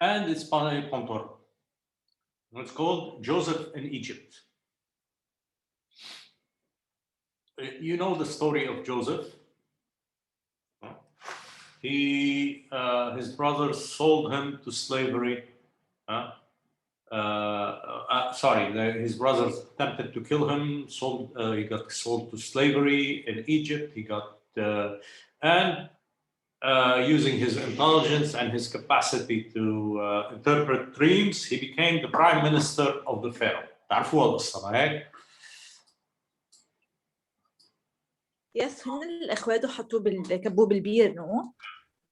and it's Pontor. It's called Joseph in Egypt. You know the story of Joseph. His brothers sold him to slavery. His brothers attempted to kill him. He got sold to slavery in Egypt. He got using his intelligence and his capacity to interpret dreams, he became the prime minister of the pharaoh. تعرفوا القصة هيك؟ يس هن الاخوات حطوه كبوه بالبير نو؟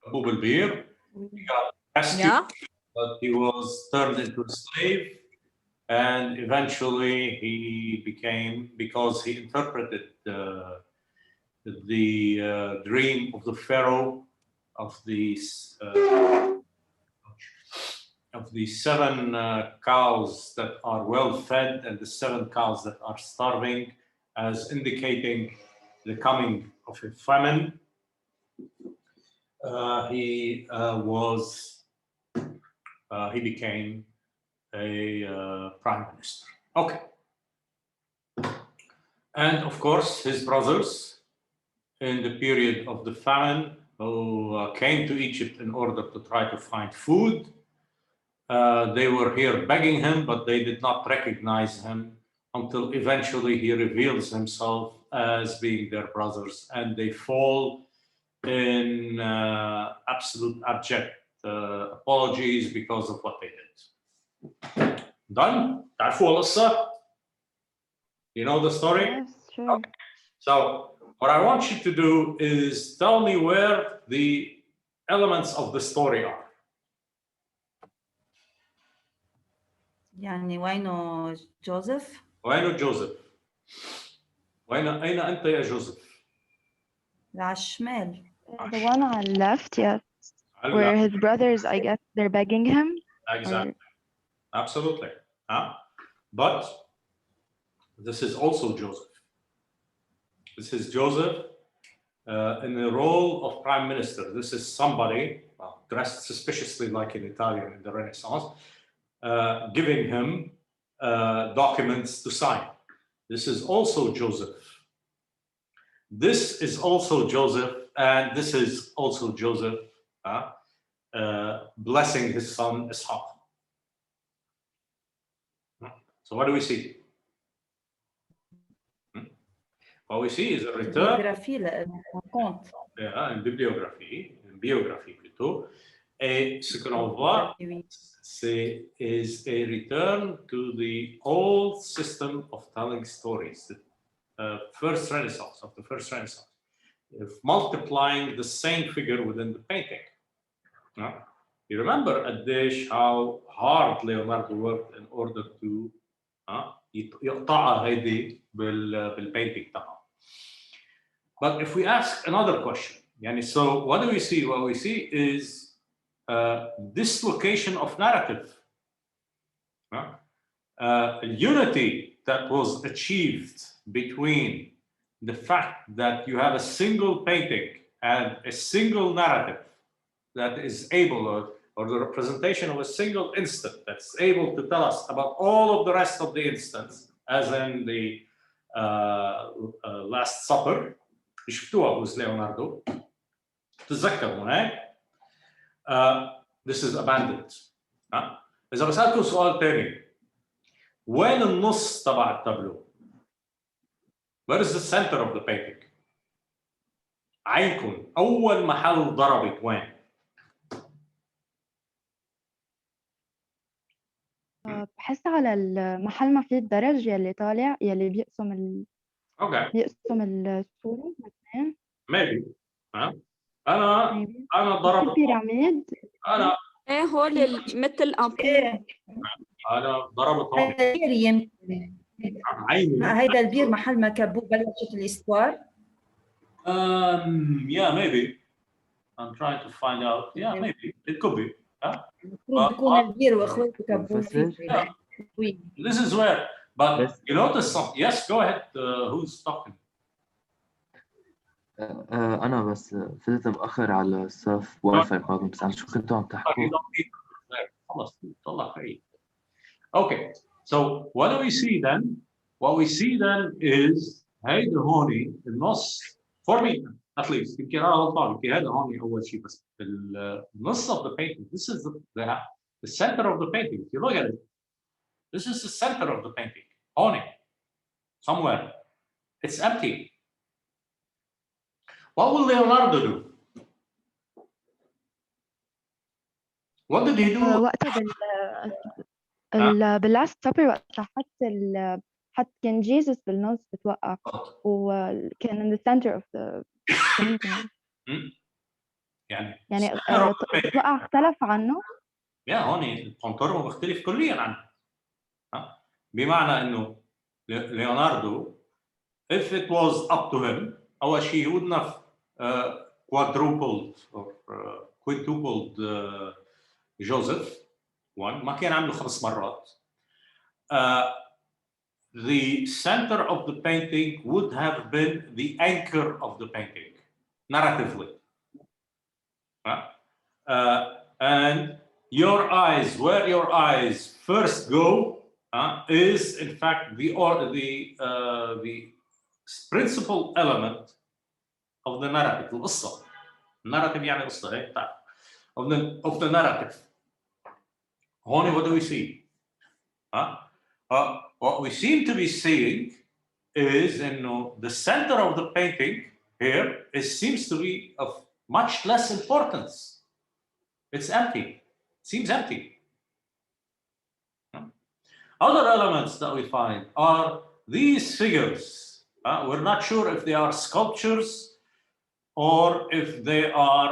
كبوه بالبير. He got rescued, but he was turned into a slave, and eventually he became, because he interpreted the dream of the pharaoh of the 7 cows that are well fed and the 7 cows that are starving, as indicating the coming of a famine. He became a prime minister. Okay. And of course, his brothers, in the period of the famine, who came to Egypt in order to try to find food, they were here begging him, but they did not recognize him until eventually he reveals himself as being their brothers, and they fall in absolute abject apologies because of what they did. Done? تعرفوا القصة? You know the story? Yes, sure. Okay. So what I want you to do is tell me where the elements of the story are. يعني وينه جوزيف؟ وينه جوزيف؟ أين أنت يا جوزيف؟ على الشمال. The one on the left, yes. Where his brothers, I guess, they're begging him. Exactly. Absolutely. But this is also Joseph. This is Joseph in the role of prime minister. This is somebody dressed suspiciously like an Italian in the Renaissance, giving him documents to sign. This is also Joseph. This is also Joseph, and this is also Joseph blessing his son Ishaq. So what do we see? What we see is a return. Une bibliographie plutôt. Et ce que l'on voit, is a return to the old system of telling stories, the first Renaissance, multiplying the same figure within the painting. You remember قديش how hard Leonardo worked in order to يقطعها هيدي بالpainting تبعه. But if we ask another question, so what do we see? What we see is dislocation of narrative. Unity that was achieved between the fact that you have a single painting and a single narrative that is able, or the representation of a single instant that's able to tell us about all of the rest of the instance, as in the Last Supper. شفتوها with Leonardo. تتذكروا هيك؟ This is abandoned. إذا بسألكم سؤال تاني، وين النص تبع التابلو؟ Where is the center of the painting? عينكم أول محل ضربت وين؟ بحس على المحل ما فيه الدرج يلي طالع يلي بيقسم بيقسم الصورة مثلا. Maybe. أنا ضربت بيراميد. أنا هو مثل أمبير. أنا ضربت هون. هيدا البير محل ما كبوه بلشت الاستوار. Yeah, maybe. I'm trying to find out. Yeah, maybe. It could be. يكون البير واخواته كبوه فيه. This is where, but you notice something. Yes, go ahead. Who's talking? أنا بس فضلت متأخر على الصف واي فاي بس عن شو كنتوا عم تحكوا؟ Okay, so what do we see then? What we see then is هيدا هوني النص for me at least يمكن انا غلطان يمكن هذا هوني اول شيء بس النص of the painting. This is the center of the painting. If you look at it, this is the center of the painting. هوني somewhere. It's empty. What will Leonardo do? What did he do? وقتها باللاست سبر وقتها حط كان جيسوس بالنص بتوقع وكان in the center of the painting. يعني بتوقع اختلف عنه. هون الكونتور مختلف كليا عنه. بمعنى انه ليوناردو if it was up to him أول شيء he wouldn't have quadrupled or quintupled Joseph one ما كان عمله 5 مرات. The center of the painting would have been the anchor of the painting narratively. And your eyes, where your eyes first go, is in fact the principal element of the narrative. القصة. Narrative يعني قصة هيك تعرف. Of the narrative. هون what do we see? What we seem to be seeing is the center of the painting here seems to be of much less importance. It's empty. It seems empty. Other elements that we find are these figures. We're not sure if they are sculptures or if they are,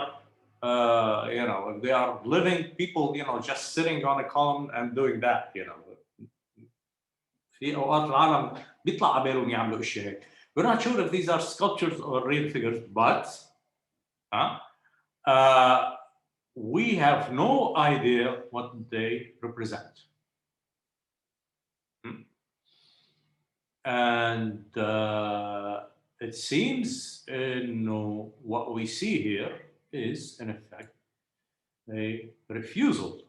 if they are living people, just sitting on a column and doing that, في أوقات العالم بيطلع على بالهم يعملوا إشي هيك. We're not sure if these are sculptures or real figures, but we have no idea what they represent. And it seems what we see here is, in effect, a refusal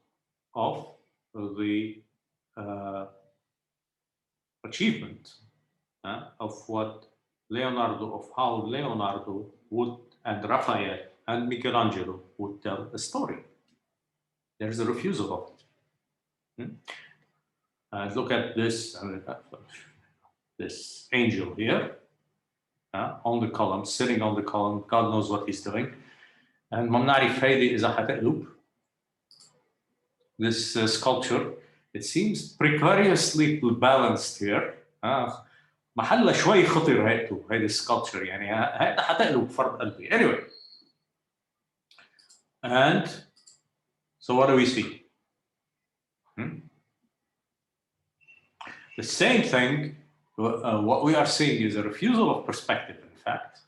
of the achievement of how Leonardo would, and Raphael and Michelangelo would tell a story. There's a refusal of it. And look at this, this angel here on the column, sitting on the column. God knows what he's doing. And ما بنعرف هيدي إذا حتقلب. This sculpture, it seems precariously balanced here. محلها شوي خطر هيدي السكالتشر يعني هيدا حتقلب فرد قلبي. Anyway. And so what do we see? The same thing, what we are seeing is a refusal of perspective, in fact.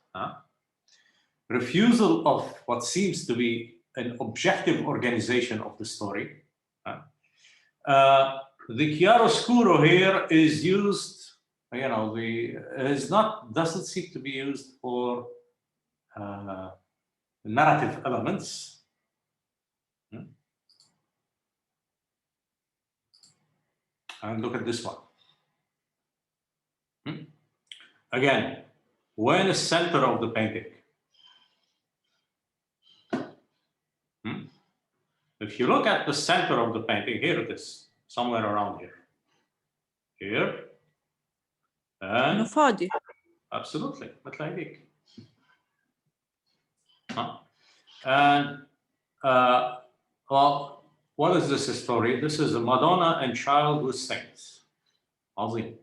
Refusal of what seems to be an objective organization of the story. The chiaroscuro here is used, doesn't seem to be used for narrative elements. And look at this one. Again, we're in the center of the painting. If you look at the center of the painting, here it is, somewhere around here. Here. And فاضي. Absolutely, مثل هيك. And well, what is this story? This is a Madonna and child with saints. عظيم.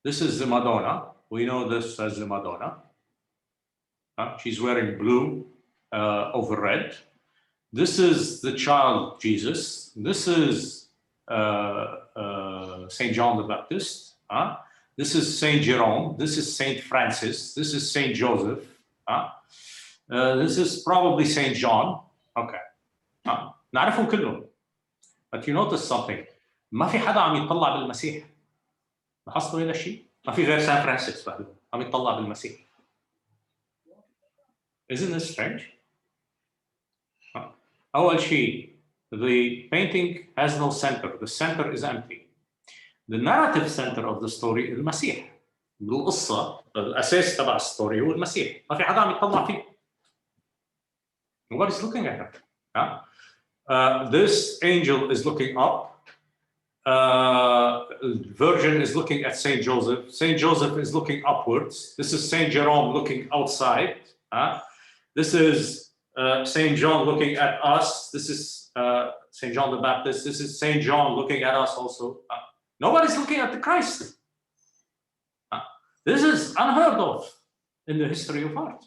This is the Madonna. We know this as the Madonna. She's wearing blue over red. This is the child Jesus. This is Saint John the Baptist. This is Saint Jerome. This is Saint Francis. This is Saint Joseph. This is probably Saint John. Okay. نعرفهم كلهم. But you notice something. ما في حدا عم يطلع بالمسيح. لاحظتوا هذا الشيء؟ ما في غير سان فرانسيس عم يطلع بالمسيح. Isn't this strange? أول شيء the painting has no center. The center is empty. The narrative center of the story is المسيح. بالقصة الأساس تبع الستوري هو المسيح. ما في حدا عم يطلع فيه. Nobody's looking at him. This angel is looking up. Virgin is looking at Saint Joseph. Saint Joseph is looking upwards. This is Saint Jerome looking outside. This is Saint John looking at us. This is Saint John the Baptist. This is Saint John looking at us also. Nobody's looking at the Christ. This is unheard of in the history of art.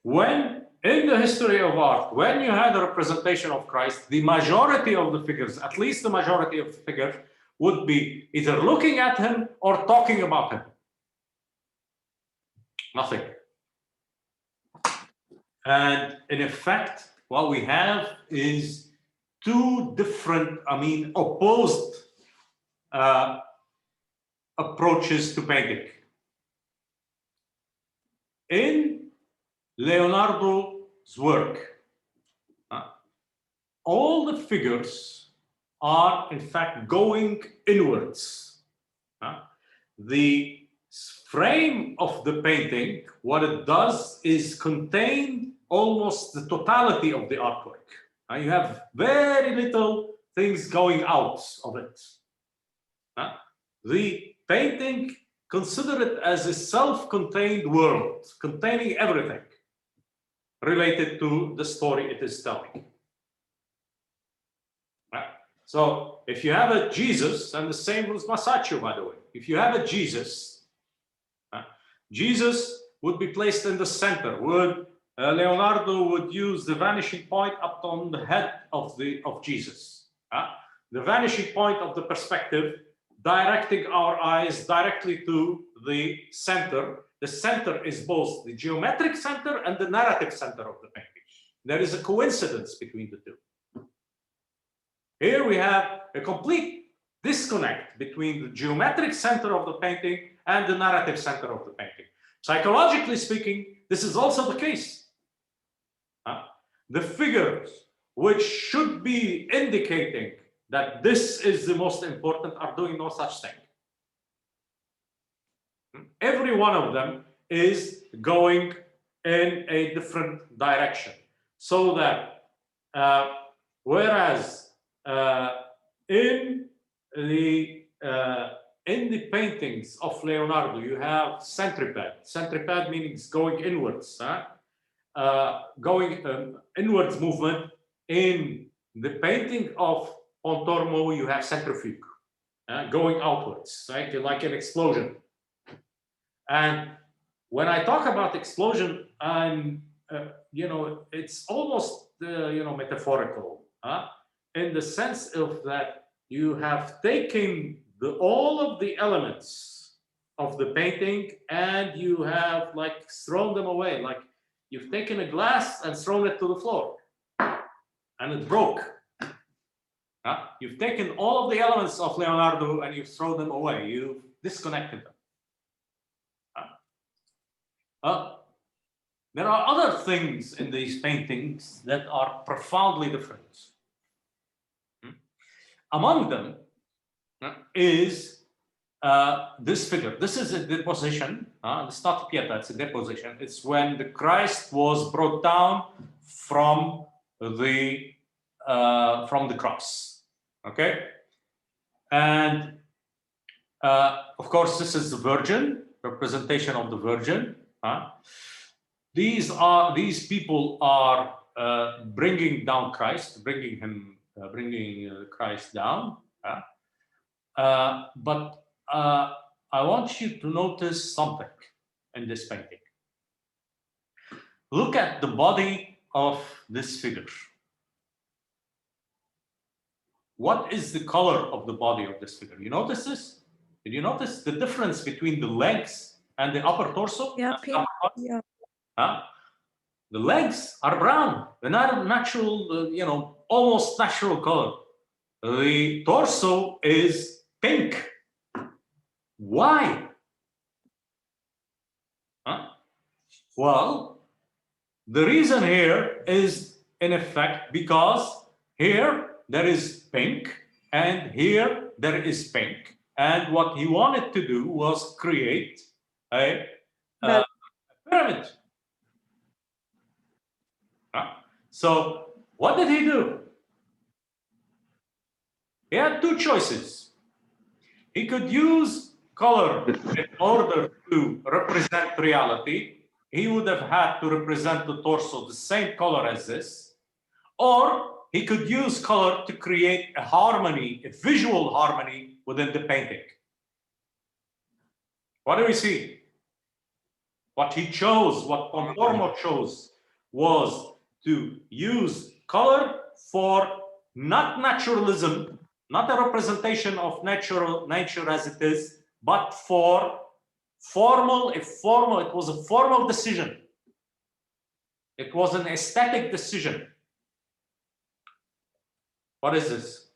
When in the history of art, when you had a representation of Christ, the majority of the figures, at least the majority of the figures, would be either looking at him or talking about him. Nothing. And in effect, what we have is two different, opposed approaches to painting. In Leonardo's work, all the figures are in fact going inwards. The frame of the painting, what it does is contain almost the totality of the artwork. You have very little things going out of it. The painting, consider it as a self-contained world containing everything related to the story it is telling. So if you have a Jesus, and the same with Masaccio, by the way, if you have a Jesus, Jesus would be placed in the center. Leonardo would use the vanishing point up on the head of Jesus. The vanishing point of the perspective, directing our eyes directly to the center. The center is both the geometric center and the narrative center of the painting. There is a coincidence between the two. Here we have a complete disconnect between the geometric center of the painting and the narrative center of the painting. Psychologically speaking, this is also the case. The figures which should be indicating that this is the most important are doing no such thing. Every one of them is going in a different direction. So that whereas in the paintings of Leonardo, you have centripede. Centripede means going inwards. Inwards movement. In the painting of Pontormo, you have centrifuge, going outwards, right? Like an explosion. And when I talk about explosion, it's almost metaphorical, in the sense of that you have taken all of the elements of the painting and you have like thrown them away, like you've taken a glass and thrown it to the floor, and it broke. You've taken all of the elements of Leonardo and you've thrown them away. You've disconnected them. There are other things in these paintings that are profoundly different. Among them is this figure. This is a deposition. It's not Pieta, it's a deposition. It's when the Christ was brought down from the cross. Okay? And of course, this is the Virgin, representation of the Virgin. These people are bringing down Christ, bringing Christ down. But I want you to notice something in this painting. Look at the body of this figure. What is the color of the body of this figure? You notice this? Did you notice the difference between the legs and the upper torso? Yeah, yeah. The legs are brown. They're not natural, almost natural color. The torso is pink. Why? Well, the reason here is in effect because here there is pink, and here there is pink. And what he wanted to do was create a pyramid. So what did he do? He had two choices. He could use color in order to represent reality. He would have had to represent the torso the same color as this, or he could use color to create a harmony, a visual harmony within the painting. What do we see? What he chose, what Pontormo chose, was to use color for not naturalism, not a representation of nature as it is, but for it was a formal decision. It was an aesthetic decision. What is this?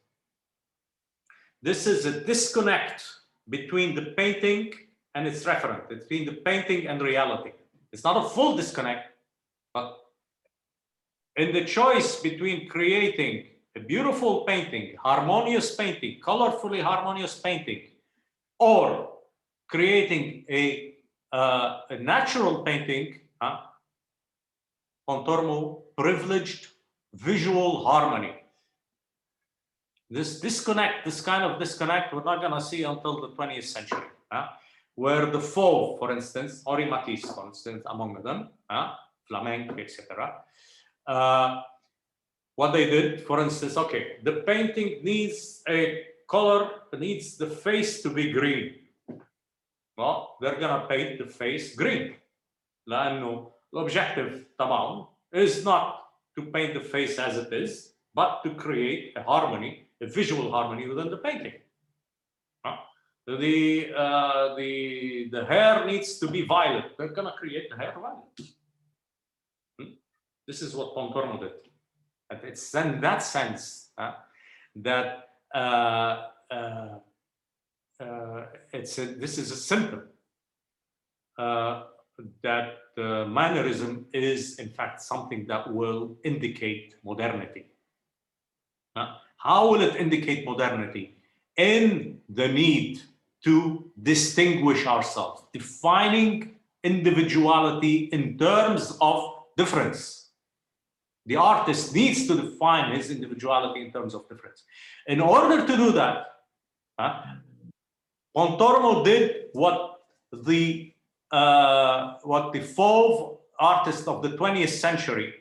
This is a disconnect between the painting and its referent, between the painting and reality. It's not a full disconnect, but in the choice between creating a beautiful painting, harmonious painting, colorfully harmonious painting, or creating a natural painting, Pontormo privileged visual harmony. This disconnect, this kind of disconnect, we're not going to see until the 20th century, where the Fauve, for instance, Henri Matisse, for instance, among them, flamenco, etc. What they did, for instance, okay, the painting needs a color, needs the face to be green. Well, they're going to paint the face green. لأنه الobjective طبعا is not to paint the face as it is, but to create a harmony, a visual harmony within the painting. The hair needs to be violet. They're going to create the hair violet. This is what Pontormo did. And it's in that sense that this is a symptom that Mannerism is, in fact, something that will indicate modernity. How will it indicate modernity? In the need to distinguish ourselves, defining individuality in terms of difference. The artist needs to define his individuality in terms of difference. In order to do that, Pontormo did what the Fauve artists of the 20th century,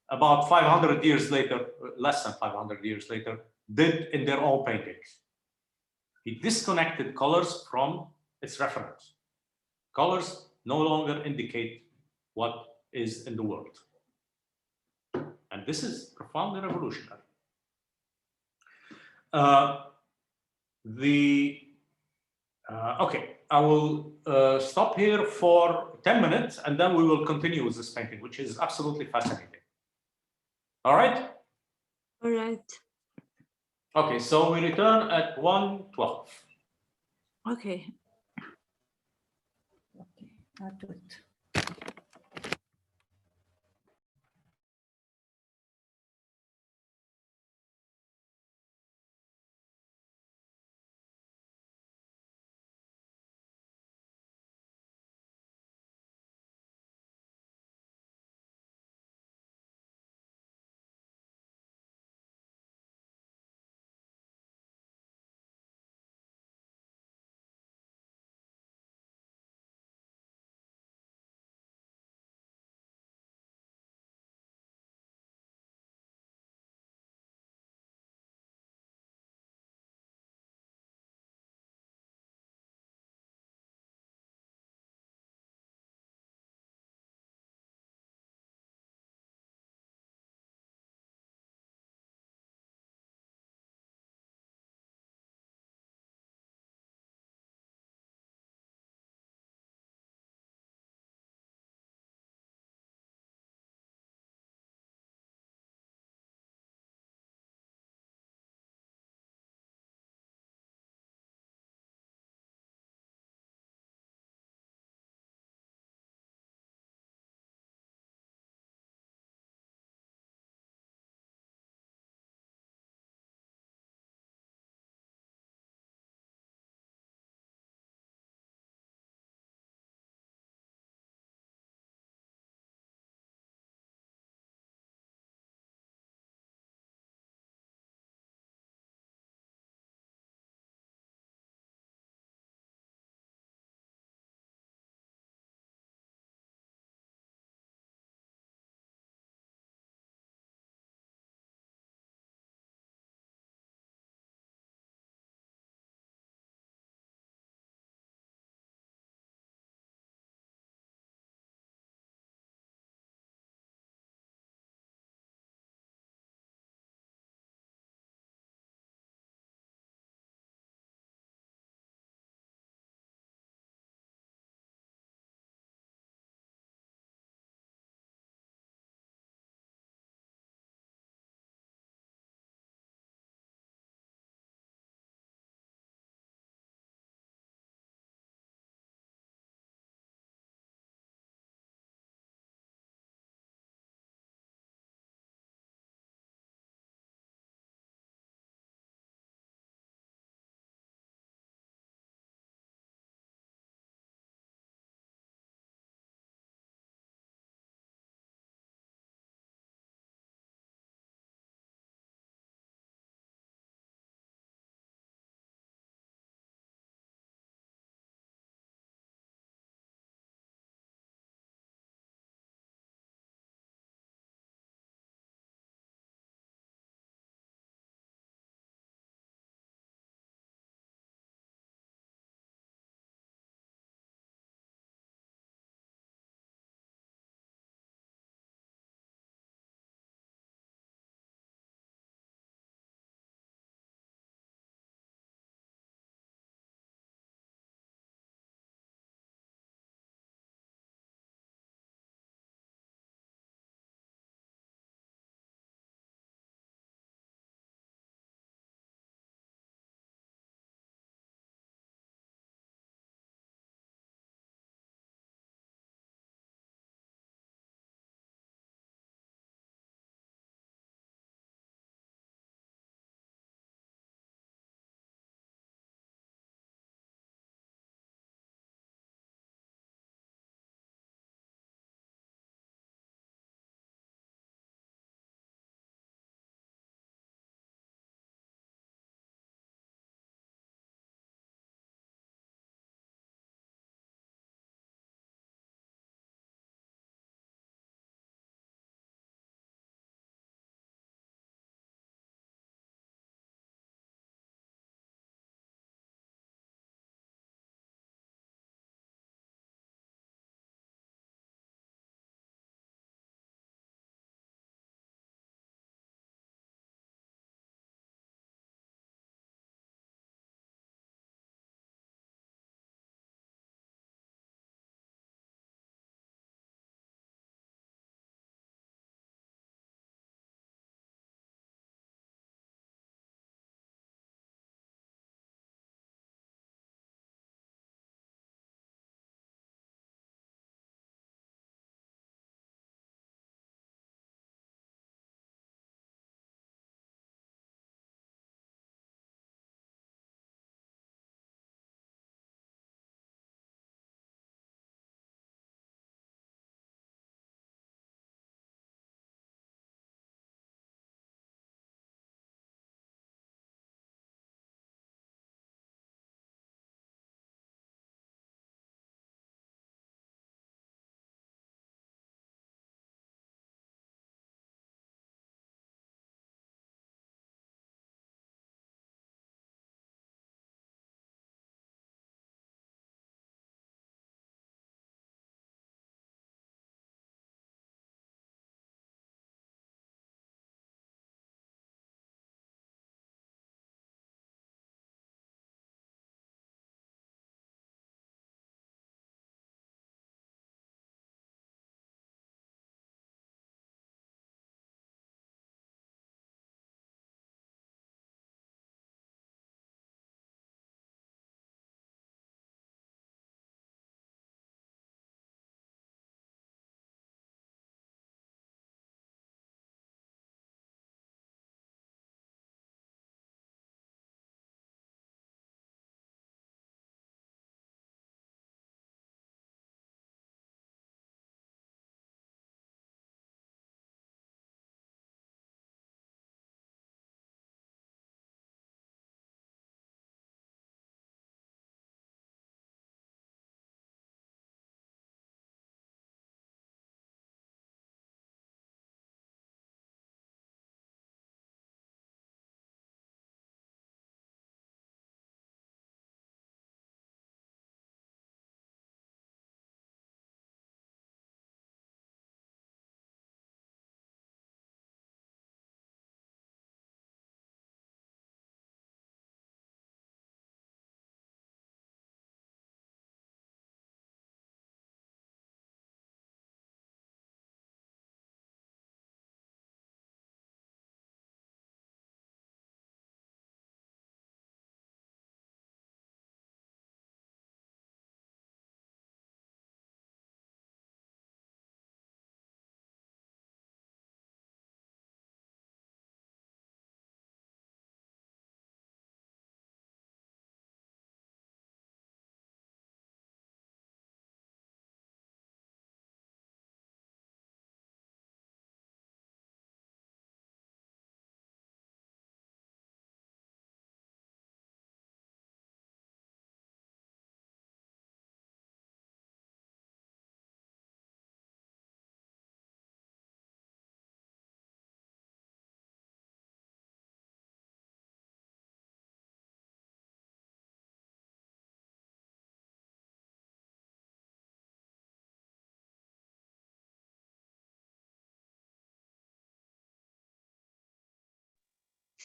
about 500 years later, less than 500 years later, did in their own paintings. He disconnected colors from its reference. Colors no longer indicate what is in the world. And this is profoundly revolutionary. Okay, I will stop here for 10 minutes and then we will continue with this painting, which is absolutely fascinating. All right? All right. Okay, so we return at 1:12. Okay. Okay, I'll do it.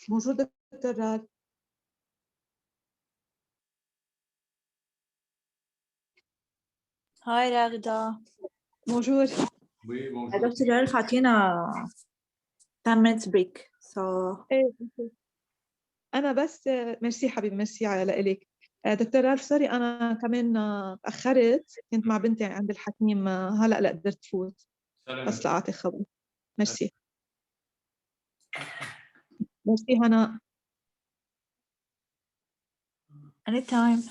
موجود دكتور راد. هاي راغدة. موجود. Oui, bonjour. دكتور راد عطينا 10 minutes break. ايه انا بس ميرسي حبيبي، ميرسي على لك. دكتور رالف سوري انا كمان تاخرت، كنت مع بنتي عند الحكيم، هلا لا قدرت فوت بس لاعطي خبر. ميرسي. ميرسي هنا. anytime.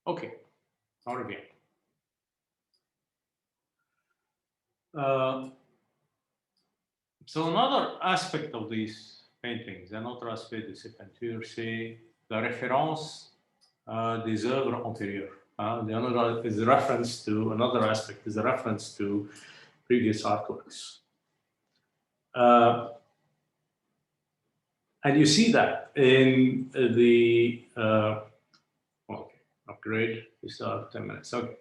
Okay, ahora bien. So another aspect of these paintings, un autre aspect de ces peintures, c'est la référence des œuvres antérieures. The other is a reference to, another aspect is a reference to previous artworks. And you see that in the, okay, upgrade, we still have 10 minutes, okay.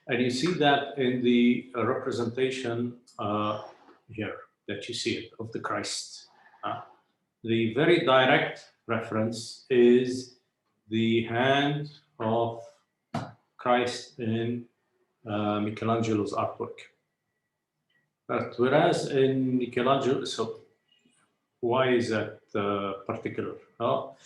And you see that in the representation here, that you see it, of the Christ. The very direct reference is the hand of Christ in Michelangelo's artwork. But whereas in Michelangelo, so why is that particular? Well,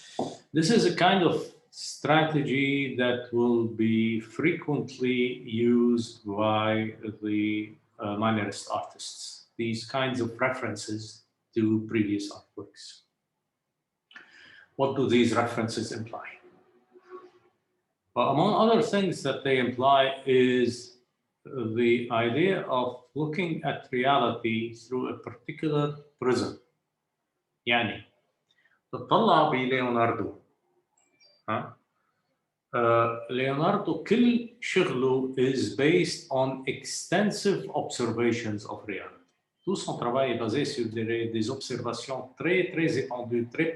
this is a kind of strategy that will be frequently used by the Mannerist artists, these kinds of references to previous artworks. What do these references imply? Well, among other things that they imply is the idea of looking at reality through a particular prism. يعني تطلع بليوناردو Leonardo كل شغله is based on extensive observations of reality. Tout son travail est basé sur des observations très, très étendues, très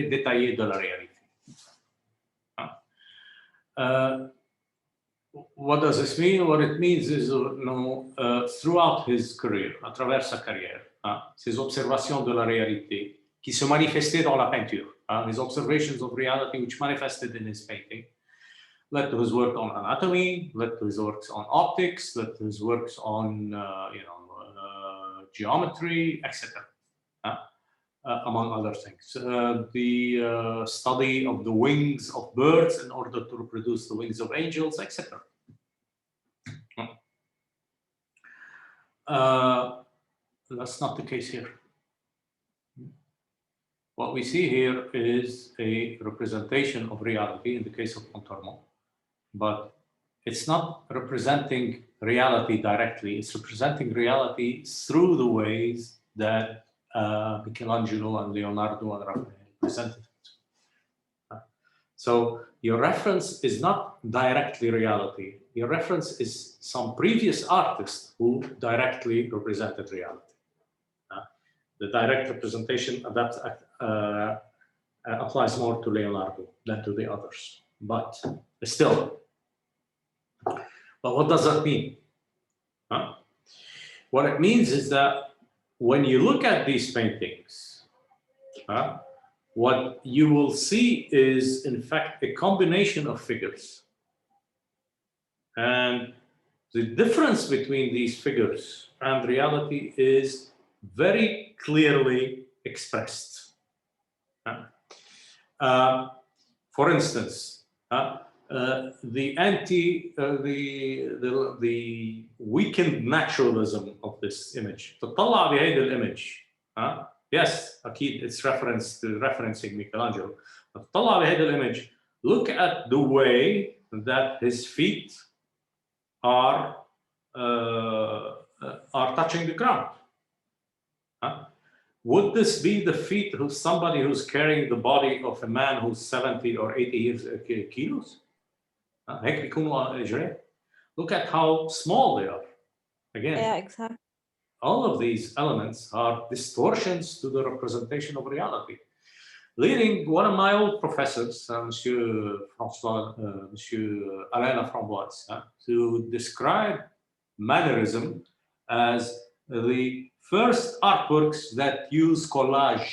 détaillées de la réalité. What does this mean? What it means is, throughout his career, à travers sa carrière, ces observations de la réalité qui se manifestaient dans la peinture, his observations of reality which manifested in his painting, led to his work on anatomy, led to his works on optics, led to his works on geometry, etc. Among other things. The study of the wings of birds in order to reproduce the wings of angels, etc. That's not the case here. What we see here is a representation of reality in the case of Pontormo, but it's not representing reality directly. It's representing reality through the ways that Michelangelo and Leonardo and Raphael presented it. So your reference is not directly reality. Your reference is some previous artist who directly represented reality. The direct representation that applies more to Leonardo than to the others, but still. But what does that mean? What it means is that when you look at these paintings, what you will see is, in fact, a combination of figures. And the difference between these figures and reality is very clearly expressed. For instance, the weakened naturalism of this image. تطلع بهذه الإيمج. Yes, أكيد it's referencing Michelangelo. تطلع بهذه الإيمج. Look at the way that his feet are are touching the ground. Would this be the feet of somebody who's carrying the body of a man who's 70 or 80 kilos? هيك بيكونوا إجرين. Look at how small they are. Again, Yeah, exactly. all of these elements are distortions to the representation of reality. Leading one of my old professors, Monsieur Alain Framboise, to describe Mannerism as the first artworks that use collage.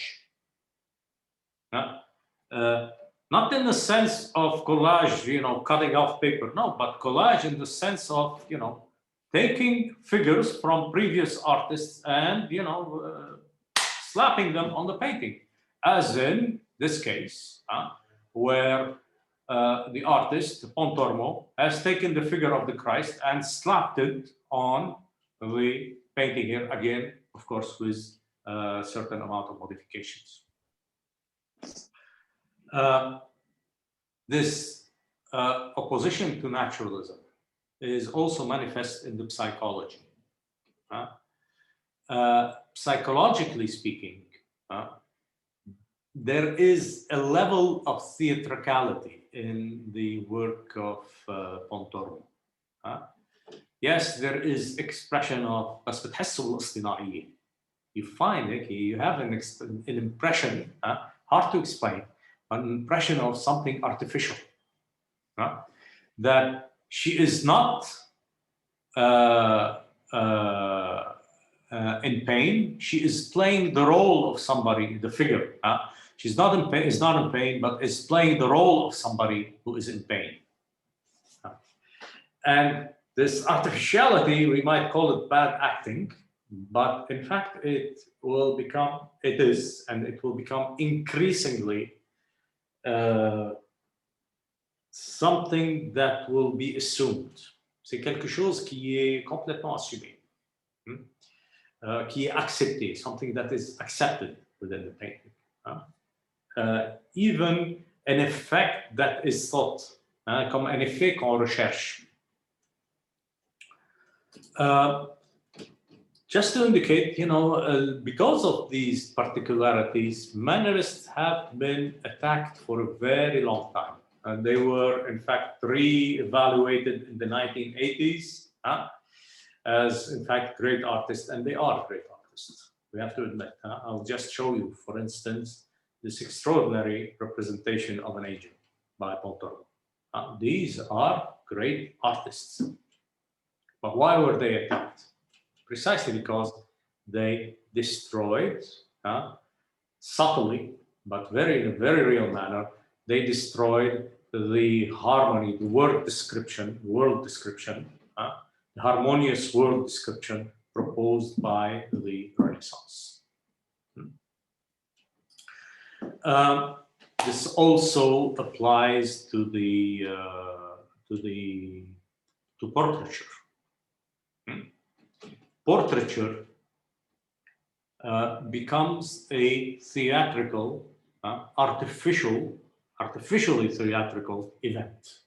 Not in the sense of collage, cutting off paper, no, but collage in the sense of, taking figures from previous artists and, slapping them on the painting, as in this case, where the artist, Pontormo, has taken the figure of the Christ and slapped it on the painting here, again, of course, with a certain amount of modifications. This opposition to naturalism is also manifest in the psychology. Psychologically speaking, there is a level of theatricality in the work of Pontormo. Yes, there is expression of بس بتحسوا بالاصطناعية. You find you have an impression, hard to explain, an impression of something artificial. That she is not in pain. She is playing the role of somebody, the figure. She's not in pain, is not in pain, but is playing the role of somebody who is in pain. And this artificiality, we might call it bad acting, but in fact, it will become increasingly something that will be assumed. C'est quelque chose qui est complètement assumé, qui est accepté, something that is accepted within the painting. Even an effect that is thought, comme un effet qu'on recherche. Just to indicate, because of these particularities, Mannerists have been attacked for a very long time. And they were, in fact, re-evaluated in the 1980s as, in fact, great artists, and they are great artists. We have to admit. I'll just show you, for instance, this extraordinary representation of an angel by Pontormo. These are great artists. But why were they attacked? Precisely because they destroyed, subtly, but in a very real manner, they destroyed the harmony, the world description, the harmonious world description proposed by the Renaissance. This also applies to portraiture. Portraiture becomes a theatrical, artificially theatrical event.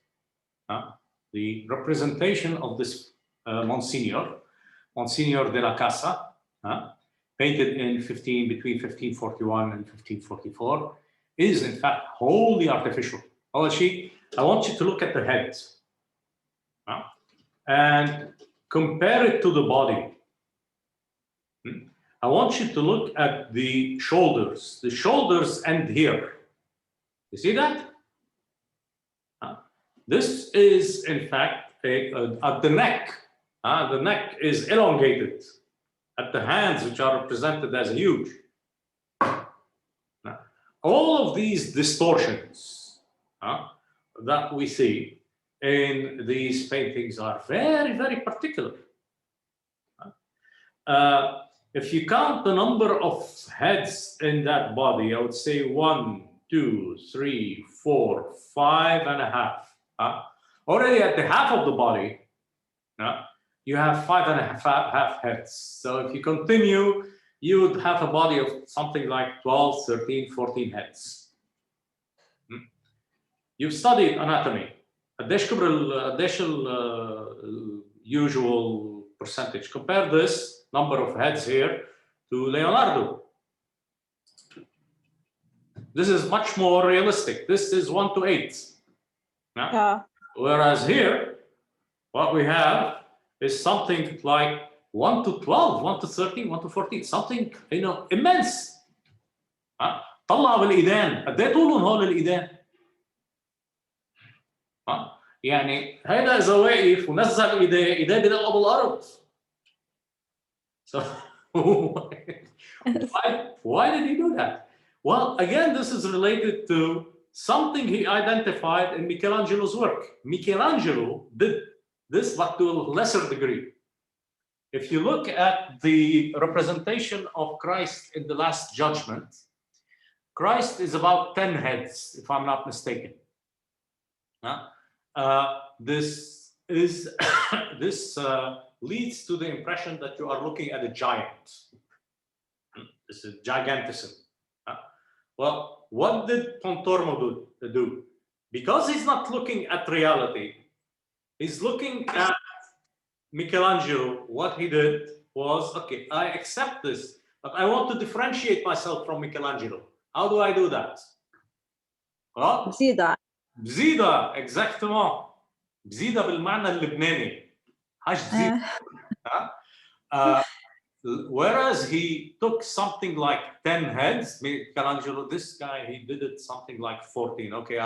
The representation of this Monsignor de la Casa, painted in between 1541 and 1544, is in fact wholly artificial. I want you to look at the head and compare it to the body. I want you to look at the shoulders. The shoulders end here. You see that? This is, in fact, at the neck. The neck is elongated. At the hands, which are represented as huge. All of these distortions that we see in these paintings are very, very particular. If you count the number of heads in that body, I would say 1, 2, 3, 4, 5.5. Already at the half of the body, you have 5.5 heads. So if you continue, you would have a body of something like 12, 13, 14 heads. You've studied anatomy. قديش usual percentage. Compare this number of heads here to Leonardo. This is much more realistic. This is 1 to 8. Whereas here, what we have is something like 1 to 12, 1 to 13, 1 to 14, something immense. طلع بالايدان، قد ايه طولهم هول الايدان؟ يعني هيدا اذا واقف ونزل ايديه بدقوا بالارض. So why did he do that? Well, again, this is related to something he identified in Michelangelo's work. Michelangelo did this, but to a lesser degree. If you look at the representation of Christ in the Last Judgment, Christ is about 10 heads, if I'm not mistaken. This leads to the impression that you are looking at a giant. This is gigantism. Well, what did Pontormo do? Because he's not looking at reality, he's looking at Michelangelo. What he did was, okay, I accept this, but I want to differentiate myself from Michelangelo. How do I do that? بزيدة exactement. بزيدة بالمعنى اللبناني. حاج بزيدة. Whereas he took something like 10 heads, Michelangelo, this guy, he did it something like 14. Okay,